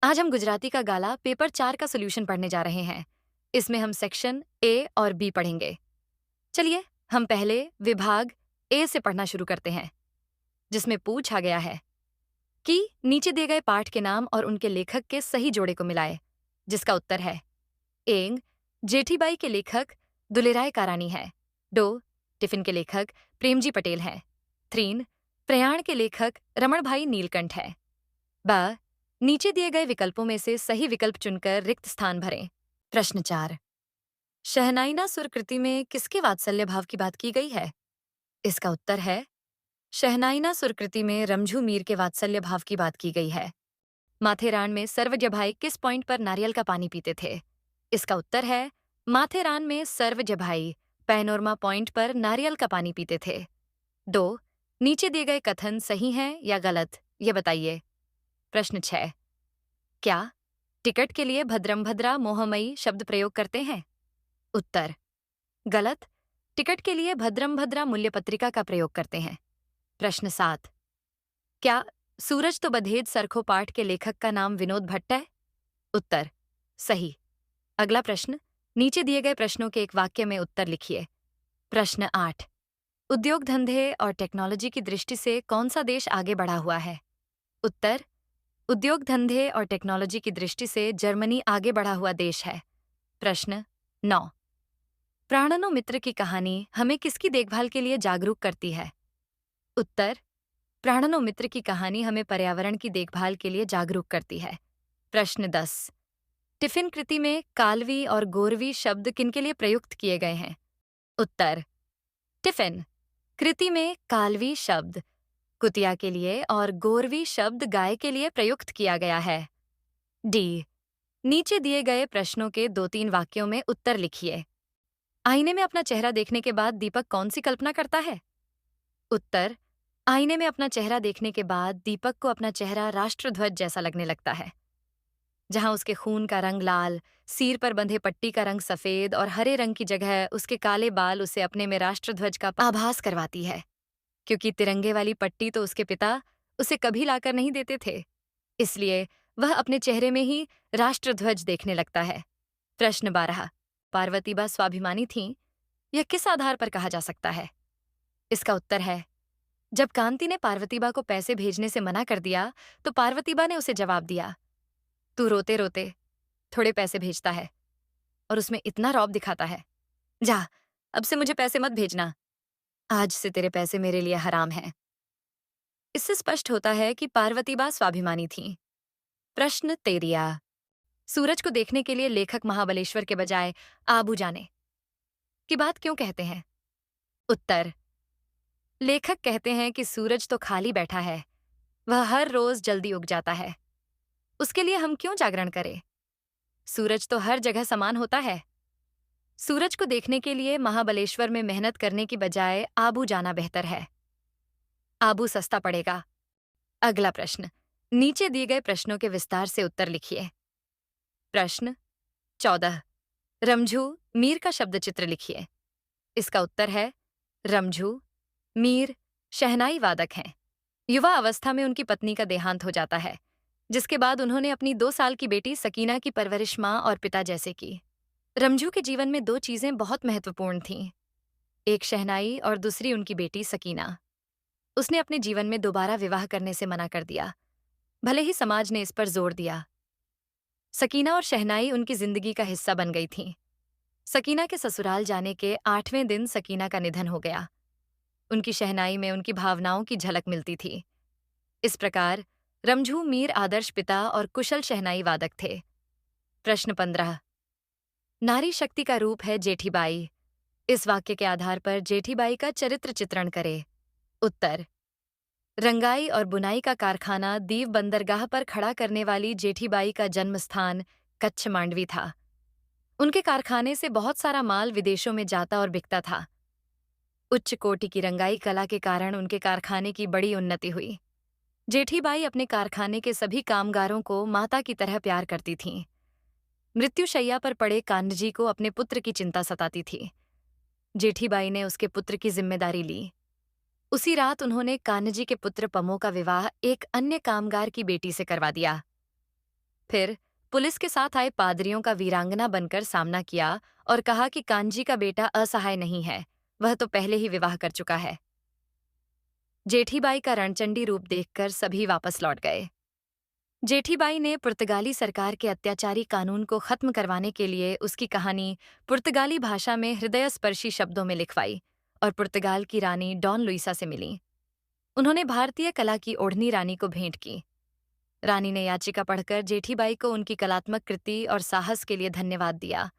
आज हम गुजराती का गाला पेपर 4 का सोल्यूशन पढ़ने जा रहे हैं। इसमें हम सेक्शन ए और बी पढ़ेंगे। चलिए हम पहले विभाग ए से पढ़ना शुरू करते हैं, जिसमें पूछा गया है कि नीचे दिए गए पाठ के नाम और उनके लेखक के सही जोड़े को मिलाए, जिसका उत्तर है एंग जेठीबाई के लेखक दुलेराय कारानी है। डो टिफिन के लेखक प्रेमजी पटेल हैं। थ्रीन प्रयाण के लेखक रमण भाई नीलकंठ है। ब नीचे दिए गए विकल्पों में से सही विकल्प चुनकर रिक्त स्थान भरें। प्रश्न 4, शहनाइना सुर कृति में किसके वात्सल्य भाव की बात की गई है? इसका उत्तर है शहनाइना सुर कृति में रमझू मीर के वात्सल्य भाव की बात की गई है। माथेरान में सर्वजभाई किस पॉइंट पर नारियल का पानी पीते थे? इसका उत्तर है माथेरान में सर्वजभाई पैनोरमा पॉइंट पर नारियल का पानी पीते थे। दो नीचे दिए गए कथन सही हैं या गलत, ये बताइए। प्रश्न 6, क्या टिकट के लिए भद्रम भद्रा मोहमयी शब्द प्रयोग करते हैं? उत्तर गलत, टिकट के लिए भद्रम भद्रा मूल्य पत्रिका का प्रयोग करते हैं। प्रश्न 7, क्या सूरज तो बधेज सरखो पाठ के लेखक का नाम विनोद भट्ट है? उत्तर सही। अगला प्रश्न, नीचे दिए गए प्रश्नों के एक वाक्य में उत्तर लिखिए। प्रश्न 8, उद्योग धंधे और टेक्नोलॉजी की दृष्टि से कौन सा देश आगे बढ़ा हुआ है? उत्तर उद्योग धंधे और टेक्नोलॉजी की दृष्टि से जर्मनी आगे बढ़ा हुआ देश है। प्रश्न 9, प्राणनो मित्र की कहानी हमें किसकी देखभाल के लिए जागरूक करती है? उत्तर प्राणनो मित्र की कहानी हमें पर्यावरण की देखभाल के लिए जागरूक करती है। प्रश्न 10, टिफिन कृति में कालवी और गोरवी शब्द किनके लिए प्रयुक्त किए गए हैं? उत्तर टिफिन कृति में कालवी शब्द कुतिया के लिए और गोरवी शब्द गाय के लिए प्रयुक्त किया गया है। डी नीचे दिए गए प्रश्नों के 2-3 वाक्यों में उत्तर लिखिए। आईने में अपना चेहरा देखने के बाद दीपक कौन सी कल्पना करता है? उत्तर आईने में अपना चेहरा देखने के बाद दीपक को अपना चेहरा राष्ट्रध्वज जैसा लगने लगता है, जहां उसके खून का रंग लाल, सिर पर बंधे पट्टी का रंग सफेद और हरे रंग की जगह उसके काले बाल उसे अपने में राष्ट्रध्वज का आभास करवाती है, क्योंकि तिरंगे वाली पट्टी तो उसके पिता उसे कभी लाकर नहीं देते थे, इसलिए वह अपने चेहरे में ही राष्ट्रध्वज देखने लगता है। प्रश्न 12, पार्वतीबा स्वाभिमानी थीं, यह किस आधार पर कहा जा सकता है? इसका उत्तर है जब कांति ने पार्वतीबा को पैसे भेजने से मना कर दिया तो पार्वतीबा ने उसे जवाब दिया, तू रोते रोते थोड़े पैसे भेजता है और उसमें इतना रौब दिखाता है, जा अब से मुझे पैसे मत भेजना, आज से तेरे पैसे मेरे लिए हराम हैं। इससे स्पष्ट होता है कि पार्वतीबा स्वाभिमानी थीं। प्रश्न 13, सूरज को देखने के लिए लेखक महाबलेश्वर के बजाय आबू जाने की बात क्यों कहते हैं? उत्तर लेखक कहते हैं कि सूरज तो खाली बैठा है, वह हर रोज जल्दी उग जाता है, उसके लिए हम क्यों जागरण करें? सूरज तो हर जगह समान होता है। सूरज को देखने के लिए महाबलेश्वर में मेहनत करने की बजाय आबू जाना बेहतर है। आबू सस्ता पड़ेगा। अगला प्रश्न, नीचे दिए गए प्रश्नों के विस्तार से उत्तर लिखिए। प्रश्न 14, रमझू मीर का शब्द चित्र लिखिए। इसका उत्तर है रमझू मीर शहनाई वादक हैं। युवा अवस्था में उनकी पत्नी का देहांत हो जाता है, जिसके बाद उन्होंने अपनी 2 साल की बेटी सकीना की परवरिश माँ और पिता जैसे की। रमझू के जीवन में 2 चीजें बहुत महत्वपूर्ण थीं, एक शहनाई और दूसरी उनकी बेटी सकीना। उसने अपने जीवन में दोबारा विवाह करने से मना कर दिया, भले ही समाज ने इस पर जोर दिया। सकीना और शहनाई उनकी जिंदगी का हिस्सा बन गई थीं। सकीना के ससुराल जाने के 8वें दिन सकीना का निधन हो गया। उनकी शहनाई में उनकी भावनाओं की झलक मिलती थी। इस प्रकार रमझू मीर आदर्श पिता और कुशल शहनाई वादक थे। प्रश्न 15, नारी शक्ति का रूप है जेठीबाई, इस वाक्य के आधार पर जेठीबाई का चरित्र चित्रण करें। उत्तर रंगाई और बुनाई का कारखाना दीव बंदरगाह पर खड़ा करने वाली जेठीबाई का जन्म स्थान कच्छ मांडवी था। उनके कारखाने से बहुत सारा माल विदेशों में जाता और बिकता था। उच्च कोटि की रंगाई कला के कारण उनके कारखाने की बड़ी उन्नति हुई। जेठीबाई अपने कारखाने के सभी कामगारों को माता की तरह प्यार करती थीं। मृत्युशैया पर पड़े कान्हजी को अपने पुत्र की चिंता सताती थी। जेठीबाई ने उसके पुत्र की जिम्मेदारी ली। उसी रात उन्होंने कान्हजी के पुत्र पमो का विवाह एक अन्य कामगार की बेटी से करवा दिया। फिर पुलिस के साथ आए पादरियों का वीरांगना बनकर सामना किया और कहा कि कांजी का बेटा असहाय नहीं है, वह तो पहले ही विवाह कर चुका है। जेठीबाई का रणचंडी रूप देखकर सभी वापस लौट गए। जेठीबाई ने पुर्तगाली सरकार के अत्याचारी कानून को खत्म करवाने के लिए उसकी कहानी पुर्तगाली भाषा में हृदयस्पर्शी शब्दों में लिखवाई और पुर्तगाल की रानी डॉन लुइसा से मिली। उन्होंने भारतीय कला की ओढ़नी रानी को भेंट की। रानी ने याचिका पढ़कर जेठीबाई को उनकी कलात्मक कृति और साहस के लिए धन्यवाद दिया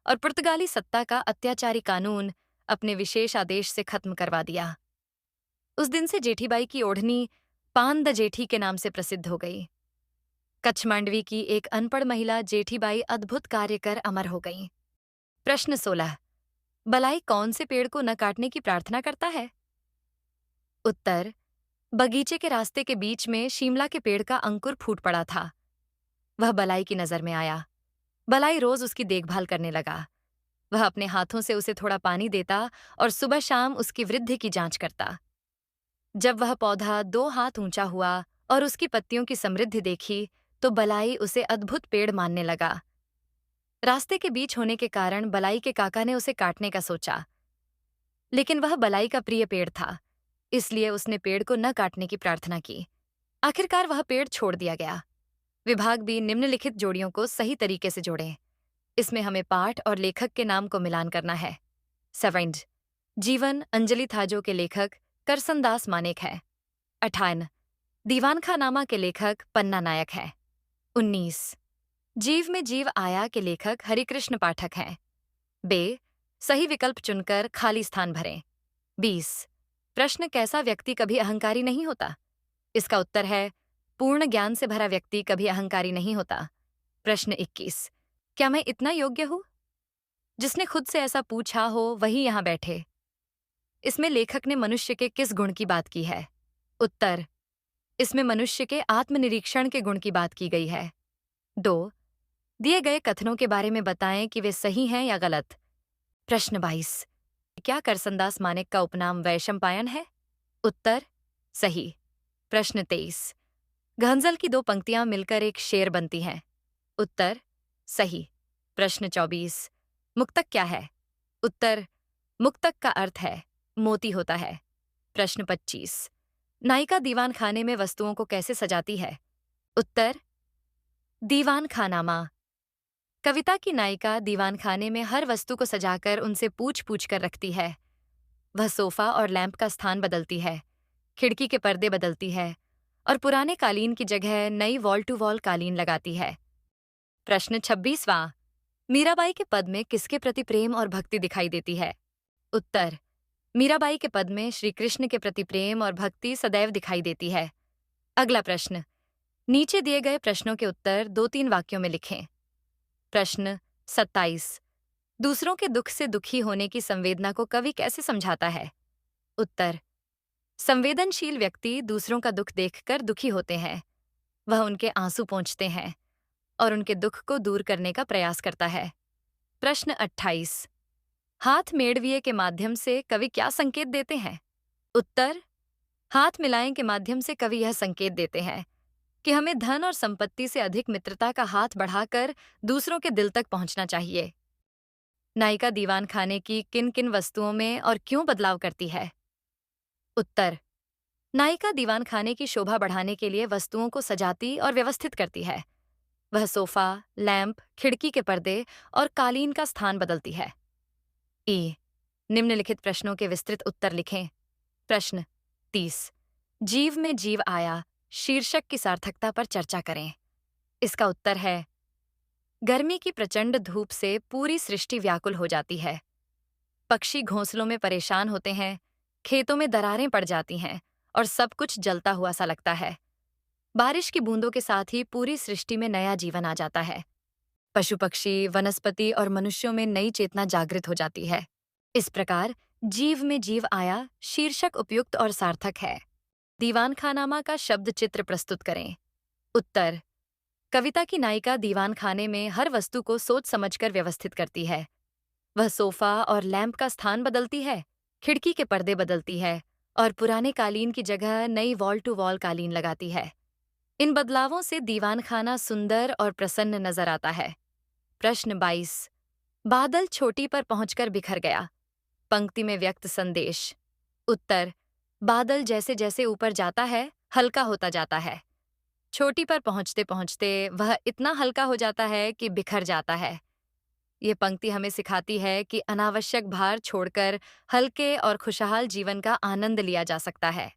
और पुर्तगाली सत्ता का अत्याचारी कानून अपने विशेष आदेश से खत्म करवा दिया। उस दिन से जेठीबाई की ओढ़नी पान द जेठी के नाम से प्रसिद्ध हो गई। कच्छ मांडवी की एक अनपढ़ महिला जेठीबाई अद्भुत कार्य कर अमर हो गई। प्रश्न 16। बलाई कौन से पेड़ को न काटने की प्रार्थना करता है? उत्तर, बगीचे के रास्ते के बीच में शिमला के पेड़ का अंकुर फूट पड़ा था। वह बलाई की नजर में आया। बलाई रोज उसकी देखभाल करने लगा। वह अपने हाथों से उसे थोड़ा पानी देता और सुबह शाम उसकी वृद्धि की जांच करता। जब वह पौधा 2 हाथ ऊंचा हुआ और उसकी पत्तियों की समृद्धि देखी, तो बलाई उसे अद्भुत पेड़ मानने लगा। रास्ते के बीच होने के कारण बलाई के काका ने उसे काटने का सोचा, लेकिन वह बलाई का प्रिय पेड़ था, इसलिए उसने पेड़ को न काटने की प्रार्थना की। आखिरकार वह पेड़ छोड़ दिया गया। विभाग भी निम्नलिखित जोड़ियों को सही तरीके से जोड़ें। इसमें हमें पाठ और लेखक के नाम को मिलान करना है। 7 जीवन अंजलि थाजो के लेखक करसनदास मानेक है। 58 दीवान खानामा के लेखक पन्ना नायक है। 19 जीव में जीव आया के लेखक हरिकृष्ण पाठक हैं। बे सही विकल्प चुनकर खाली स्थान भरें। 20 प्रश्न कैसा व्यक्ति कभी अहंकारी नहीं होता? इसका उत्तर है पूर्ण ज्ञान से भरा व्यक्ति कभी अहंकारी नहीं होता। प्रश्न 21 क्या मैं इतना योग्य हूं? जिसने खुद से ऐसा पूछा हो वही यहां बैठे। इसमें लेखक ने मनुष्य के किस गुण की बात की है? उत्तर, इसमें मनुष्य के आत्मनिरीक्षण के गुण की बात की गई है। 2 दिए गए कथनों के बारे में बताएं कि वे सही हैं या गलत। प्रश्न 22 क्या करसनदास मानेक का उपनाम वैशंपायन है? उत्तर, सही। प्रश्न 23 गहंजल की 2 पंक्तियां मिलकर एक शेर बनती हैं। उत्तर, सही। प्रश्न 24 मुक्तक क्या है? उत्तर, मुक्तक का अर्थ है मोती होता है। प्रश्न 25 नायिका दीवान खाने में वस्तुओं को कैसे सजाती है? उत्तर, दीवान खानामा। कविता की नायिका दीवान खाने में हर वस्तु को सजाकर उनसे पूछ पूछ कर रखती है। वह सोफा और लैंप का स्थान बदलती है, खिड़की के पर्दे बदलती है और पुराने कालीन की जगह नई वॉल टू वॉल कालीन लगाती है। प्रश्न 26वां मीराबाई के पद में किसके प्रति प्रेम और भक्ति दिखाई देती है? उत्तर, मीराबाई के पद में श्री कृष्ण के प्रति प्रेम और भक्ति सदैव दिखाई देती है। अगला प्रश्न नीचे दिए गए प्रश्नों के उत्तर 2-3 वाक्यों में लिखें। प्रश्न 27 दूसरों के दुख से दुखी होने की संवेदना को कवि कैसे समझाता है? उत्तर, संवेदनशील व्यक्ति दूसरों का दुख देखकर दुखी होते हैं। वह उनके आंसू पोंछते हैं और उनके दुख को दूर करने का प्रयास करता है। प्रश्न 28 हाथ मेड़विए के माध्यम से कवि क्या संकेत देते हैं? उत्तर, हाथ मिलाएं के माध्यम से कवि यह संकेत देते हैं कि हमें धन और संपत्ति से अधिक मित्रता का हाथ बढ़ाकर दूसरों के दिल तक पहुंचना चाहिए। नायिका दीवान खाने की किन किन वस्तुओं में और क्यों बदलाव करती है? उत्तर, नायिका दीवान खाने की शोभा बढ़ाने के लिए वस्तुओं को सजाती और व्यवस्थित करती है। वह सोफा, लैंप, खिड़की के पर्दे और कालीन का स्थान बदलती है। ई निम्नलिखित प्रश्नों के विस्तृत उत्तर लिखें। प्रश्न 30 जीव में जीव आया शीर्षक की सार्थकता पर चर्चा करें। इसका उत्तर है गर्मी की प्रचंड धूप से पूरी सृष्टि व्याकुल हो जाती है। पक्षी घोंसलों में परेशान होते हैं, खेतों में दरारें पड़ जाती हैं और सब कुछ जलता हुआ सा लगता है। बारिश की बूंदों के साथ ही पूरी सृष्टि में नया जीवन आ जाता है। पशु पक्षी, वनस्पति और मनुष्यों में नई चेतना जागृत हो जाती है। इस प्रकार जीव में जीव आया शीर्षक उपयुक्त और सार्थक है। दीवान खानामा का शब्द चित्र प्रस्तुत करें। उत्तर, कविता की नायिका दीवान खाने में हर वस्तु को सोच समझकर व्यवस्थित करती है। वह सोफा और लैंप का स्थान बदलती है, खिड़की के पर्दे बदलती है और पुराने कालीन की जगह नई वॉल टू वॉल कालीन लगाती है। इन बदलावों से दीवान खाना सुंदर और प्रसन्न नजर आता है। प्रश्न 22। बादल चोटी पर पहुंचकर बिखर गया। पंक्ति में व्यक्त संदेश। उत्तर। बादल जैसे जैसे ऊपर जाता है, हल्का होता जाता है। चोटी पर पहुंचते पहुंचते वह इतना हल्का हो जाता है कि बिखर जाता है। ये पंक्ति हमें सिखाती है कि अनावश्यक भार छोड़कर हल्के और खुशहाल जीवन का आनंद लिया जा सकता है।